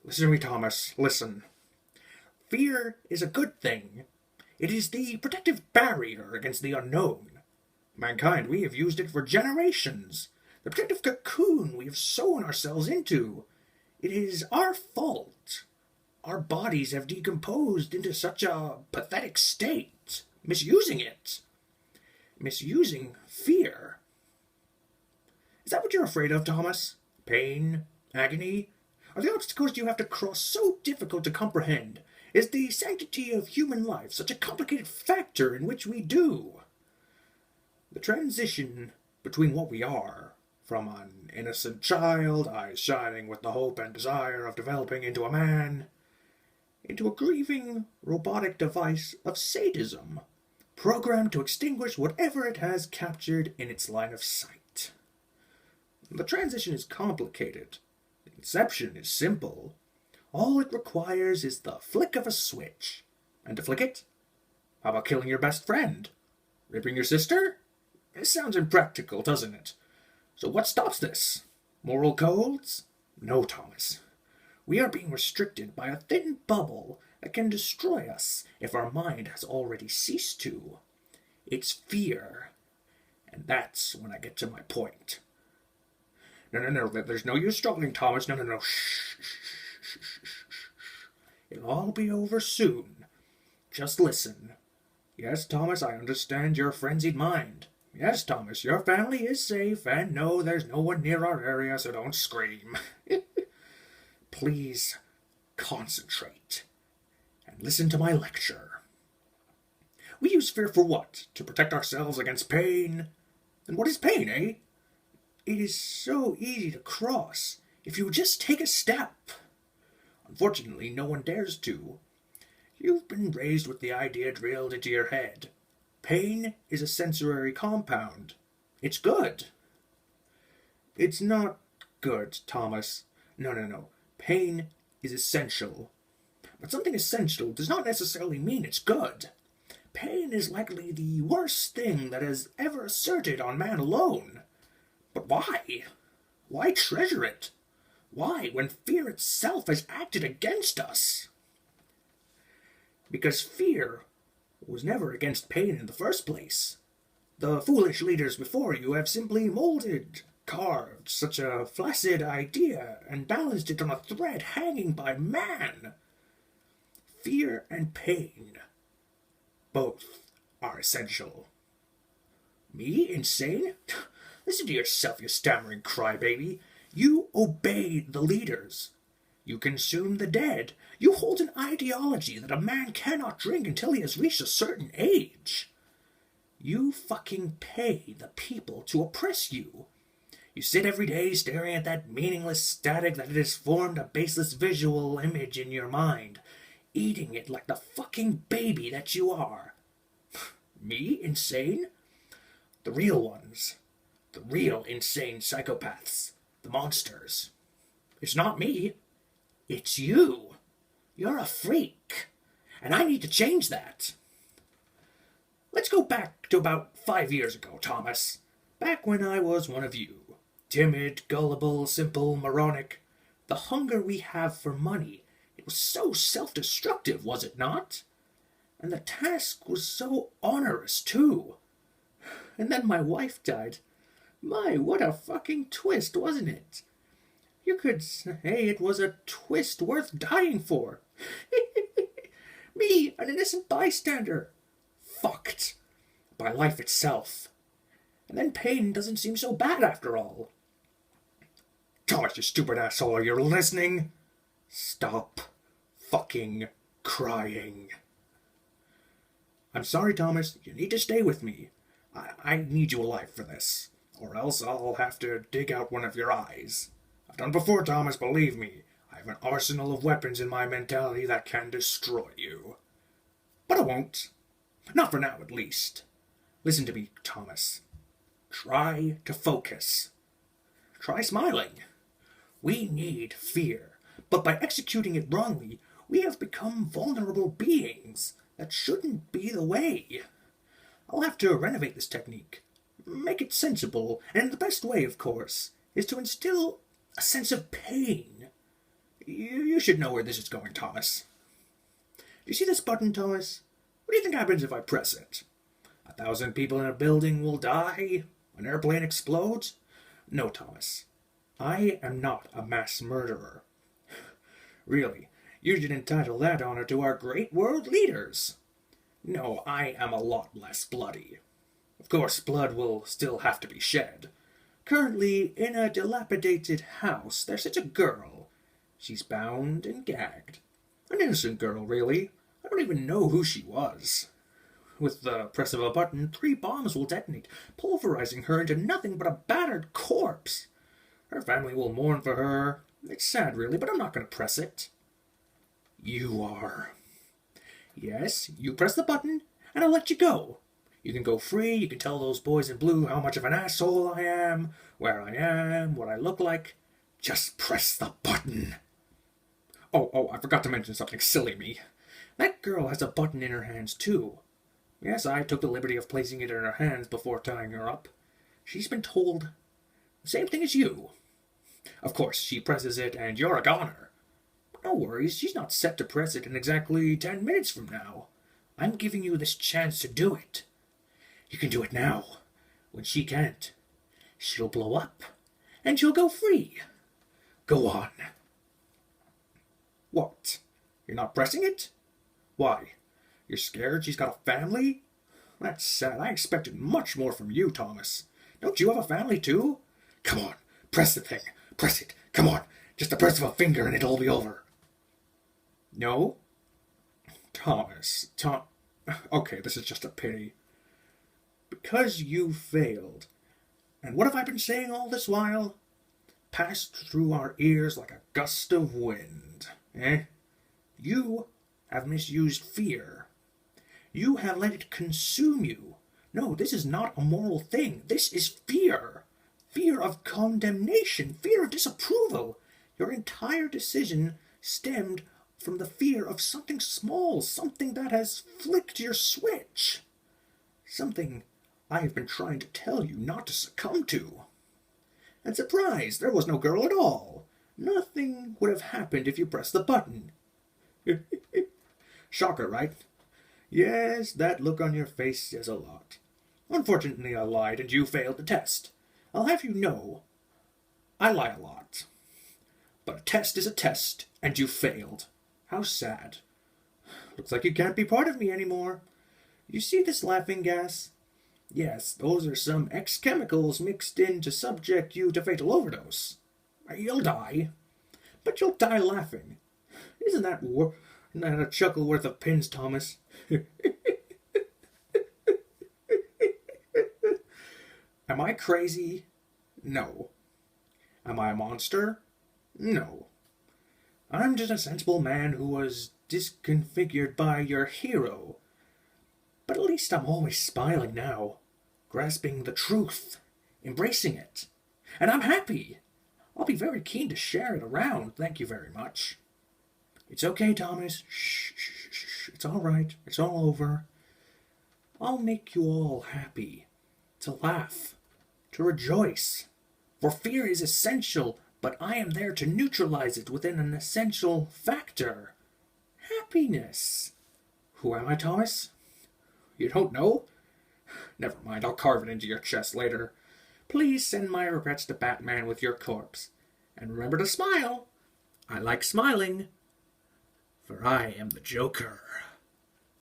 Listen to me, Thomas. Listen. Fear is a good thing. It is the protective barrier against the unknown. Mankind, we have used it for generations. The protective cocoon we have sewn ourselves into. It is our fault. Our bodies have decomposed into such a pathetic state, misusing it. Misusing fear. Is that what you're afraid of, Thomas? Pain? Agony? Are the obstacles you have to cross so difficult to comprehend? Is the sanctity of human life such a complicated factor in which we do? The transition between what we are, from an innocent child, eyes shining with the hope and desire of developing into a man, into a grieving, robotic device of sadism, programmed to extinguish whatever it has captured in its line of sight. The transition is complicated. The inception is simple. All it requires is the flick of a switch. And to flick it? How about killing your best friend? Raping your sister? It sounds impractical, doesn't it? So what stops this? Moral codes? No, Thomas. We are being restricted by a thin bubble that can destroy us if our mind has already ceased to. It's fear. And that's when I get to my point. No, there's no use struggling, Thomas. No. Shh. It'll all be over soon. Just listen. Yes, Thomas, I understand your frenzied mind. Yes, Thomas, your family is safe, and no, there's no one near our area, so don't scream. Please concentrate and listen to my lecture. We use fear for what? To protect ourselves against pain? And what is pain, eh? It is so easy to cross if you would just take a step. Unfortunately, no one dares to. You've been raised with the idea drilled into your head. Pain is a sensory compound. It's good. It's not good, Thomas. No. Pain is essential. But something essential does not necessarily mean it's good. Pain is likely the worst thing that has ever asserted on man alone. But why? Why treasure it? Why, when fear itself has acted against us? Because fear was never against pain in the first place. The foolish leaders before you have simply molded, carved such a flaccid idea and balanced it on a thread hanging by man. Fear and pain, both are essential. Me, insane? Listen to yourself, you stammering crybaby. You obey the leaders. You consume the dead. You hold an ideology that a man cannot drink until he has reached a certain age. You fucking pay the people to oppress you. You sit every day staring at that meaningless static that it has formed a baseless visual image in your mind, eating it like the fucking baby that you are. Me, insane? The real ones. The real insane psychopaths. The monsters. It's not me. It's you. You're a freak. And I need to change that. Let's go back to about 5 years ago, Thomas. Back when I was one of you. Timid, gullible, simple, moronic. The hunger we have for money. It was so self-destructive, was it not? And the task was so onerous, too. And then my wife died. My, what a fucking twist, wasn't it? You could say it was a twist worth dying for. Me, an innocent bystander. Fucked. By life itself. And then pain doesn't seem so bad after all. Thomas, you stupid asshole, are you listening? Stop fucking crying. I'm sorry, Thomas. You need to stay with me. I need you alive for this. Or else I'll have to dig out one of your eyes. I've done before, Thomas, believe me. I have an arsenal of weapons in my mentality that can destroy you. But I won't. Not for now, at least. Listen to me, Thomas. Try to focus. Try smiling. We need fear, but by executing it wrongly, we have become vulnerable beings. That shouldn't be the way. I'll have to renovate this technique. Make it sensible, and the best way, of course, is to instill a sense of pain. You should know where this is going, Thomas. Do you see this button, Thomas? What do you think happens if I press it? 1,000 people in a building will die? An airplane explodes? No, Thomas. I am not a mass murderer. Really, you should entitle that honor to our great world leaders. No, I am a lot less bloody. Of course, blood will still have to be shed. Currently, in a dilapidated house, there sits a girl. She's bound and gagged. An innocent girl, really. I don't even know who she was. With the press of a button, 3 bombs will detonate, pulverizing her into nothing but a battered corpse. Her family will mourn for her. It's sad, really, but I'm not going to press it. You are. Yes, you press the button, and I'll let you go. You can go free, you can tell those boys in blue how much of an asshole I am, where I am, what I look like. Just press the button. Oh, I forgot to mention something. Silly me. That girl has a button in her hands, too. Yes, I took the liberty of placing it in her hands before tying her up. She's been told the same thing as you. Of course, she presses it and you're a goner. No worries, she's not set to press it in exactly 10 minutes from now. I'm giving you this chance to do it. You can do it now. When she can't, she'll blow up, and you'll go free. Go on. What? You're not pressing it? Why? You're scared she's got a family? That's sad. I expected much more from you, Thomas. Don't you have a family, too? Come on, press the thing. Press it. Come on. Just the press of a finger and it'll all be over. No? Thomas. Okay, this is just a pity. Because you failed. And what have I been saying all this while? Passed through our ears like a gust of wind. You have misused fear. You have let it consume you. No, this is not a moral thing. This is fear. Fear of condemnation. Fear of disapproval. Your entire decision stemmed from the fear of something small. Something that has flicked your switch. Something I have been trying to tell you not to succumb to. And surprise, there was no girl at all. Nothing would have happened if you pressed the button. Shocker, right? Yes, that look on your face says a lot. Unfortunately, I lied and you failed the test. I'll have you know, I lie a lot. But a test is a test, and you failed. How sad. Looks like you can't be part of me anymore. You see this laughing gas? Yes, those are some X chemicals mixed in to subject you to fatal overdose. You'll die. But you'll die laughing. Isn't that a chuckle worth of pins, Thomas? Am I crazy? No. Am I a monster? No. I'm just a sensible man who was disconfigured by your hero. But at least I'm always smiling now, grasping the truth, embracing it. And I'm happy. I'll be very keen to share it around, thank you very much. It's okay, Thomas. Shh, shh, shh, shh. It's all right. It's all over. I'll make you all happy, to laugh, to rejoice. For fear is essential, but I am there to neutralize it within an essential factor. Happiness. Who am I, Thomas? You don't know? Never mind, I'll carve it into your chest later. Please send my regrets to Batman with your corpse. And remember to smile. I like smiling. For I am the Joker.